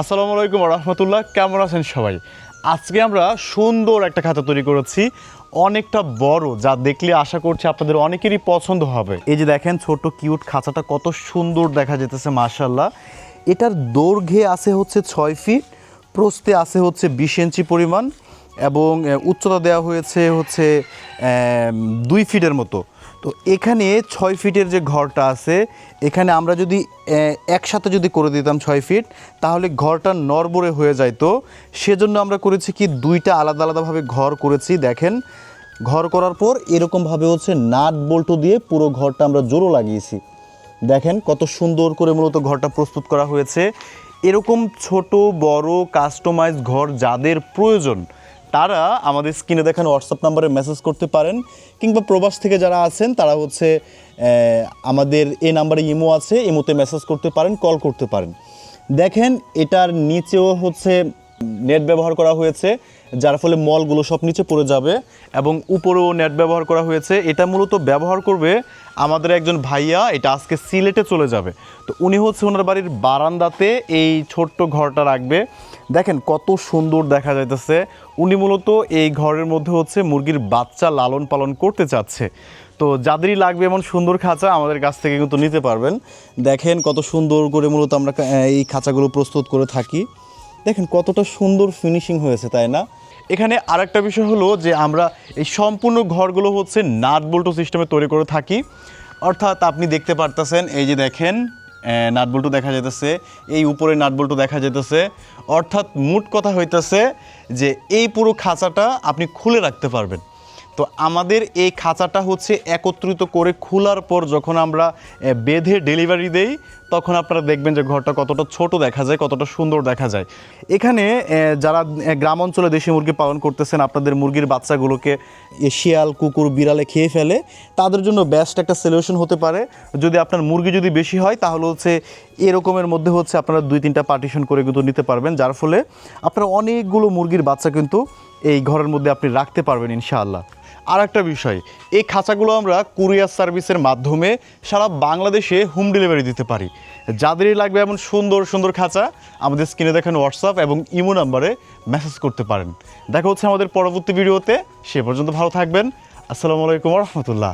আসসালামু আলাইকুম রহমতুল্লাহ, কেমন আছেন সবাই? আজকে আমরা সুন্দর একটা খাঁচা তৈরি করেছি, অনেকটা বড়, যা দেখলে আশা করছি আপনাদের অনেকেরই পছন্দ হবে। এই যে দেখেন ছোট কিউট খাঁচাটা কত সুন্দর দেখা যেতেছে মাশাআল্লাহ। এটার দৈর্ঘ্যে আছে হচ্ছে 6 ফিট, প্রস্থে আছে হচ্ছে 20 ইঞ্চি পরিমাণ এবং উচ্চতা দেওয়া হয়েছে হচ্ছে 2 ফিটের মতো। তো এখানে 6 ফিটের যে ঘরটা আছে, এখানে আমরা যদি একসাথে যদি করে দিতাম 6 ফিট, তাহলে ঘরটা নড়বড়ে হয়ে যাইতো। সেজন্য আমরা করেছি কি দুইটা আলাদা আলাদাভাবে ঘর করেছি। দেখেন ঘর করার পর এরকমভাবে হচ্ছে নাট বল্টু দিয়ে পুরো ঘরটা আমরা জোড়ো লাগিয়েছি। দেখেন কত সুন্দর করে মূলত ঘরটা প্রস্তুত করা হয়েছে। এরকম ছোট বড় কাস্টমাইজ ঘর যাদের প্রয়োজন, তারা আমাদের স্ক্রিনে দেখানো হোয়াটসঅ্যাপ নাম্বারে মেসেজ করতে পারেন, কিংবা প্রবাস থেকে যারা আছেন তারা হচ্ছে আমাদের এই নাম্বারে ইমো আছে, ইমোতে মেসেজ করতে পারেন, কল করতে পারেন। দেখেন এটার নিচেও হচ্ছে নেট ব্যবহার করা হয়েছে, যার ফলে মলগুলো সব নিচে পড়ে যাবে, এবং উপরেও নেট ব্যবহার করা হয়েছে। এটা মূলত ব্যবহার করবে আমাদের একজন ভাইয়া, এটা আজকে সিলেটে চলে যাবে। তো উনি হচ্ছে ওনার বাড়ির বারান্দাতে এই ছোট্ট ঘরটা রাখবে। দেখেন কত সুন্দর দেখা যাইতেছে। উনি মূলত এই ঘরের মধ্যে হচ্ছে মুরগির বাচ্চা লালন পালন করতে চাচ্ছে। তো যাদেরই লাগবে এমন সুন্দর খাঁচা আমাদের কাছ থেকে কিন্তু নিতে পারবেন। দেখেন কত সুন্দর করে মূলত আমরা এই খাঁচাগুলো প্রস্তুত করে থাকি। দেখেন কতটা সুন্দর ফিনিশিং হয়েছে, তাই না? এখানে আরেকটা বিষয় হলো যে আমরা এই সম্পূর্ণ ঘরগুলো হচ্ছে নাট বল্টু সিস্টেমে তৈরি করে থাকি। অর্থাৎ আপনি দেখতে পারতেছেন, এই যে দেখেন নাট বল্টু দেখা যেতেছে, এই উপরে নাট বল্টু দেখা যেতেছে। অর্থাৎ মোট কথা হইতেছে যে এই পুরো খাঁচাটা আপনি খুলে রাখতে পারবেন। তো আমাদের এই খাঁচাটা হচ্ছে একত্রিত করে খোলার পর যখন আমরা বেঁধে ডেলিভারি দেই, তখন আপনারা দেখবেন যে ঘরটা কতটা ছোট দেখা যায়, কতটা সুন্দর দেখা যায়। এখানে যারা গ্রাম অঞ্চলে দেশি মুরগি পালন করতেছেন, আপনাদের মুরগির বাচ্চাগুলোকে শিয়াল কুকুর বিড়ালে খেয়ে ফেলে, তাদের জন্য বেস্ট একটা সলিউশন হতে পারে। যদি আপনার মুরগি যদি বেশি হয়, তাহলে হচ্ছে এরকমের মধ্যে হচ্ছে আপনারা 2-3টা পার্টিশন করে কিন্তু নিতে পারবেন, যার ফলে আপনারা অনেকগুলো মুরগির বাচ্চা কিন্তু এই ঘরের মধ্যে আপনি রাখতে পারবেন ইনশাআল্লাহ। আর একটা বিষয়, এই খাঁচাগুলো আমরা কুরিয়ার সার্ভিসের মাধ্যমে সারা বাংলাদেশে হোম ডেলিভারি দিতে পারি। যাদেরই লাগবে এমন সুন্দর সুন্দর খাঁচা, আমাদের স্ক্রিনে দেখানো হোয়াটসঅ্যাপ এবং ইমো নাম্বারে মেসেজ করতে পারেন। দেখা হচ্ছে আমাদের পরবর্তী ভিডিওতে। সে পর্যন্ত ভালো থাকবেন। আসসালামু আলাইকুম রহমতুল্লাহ।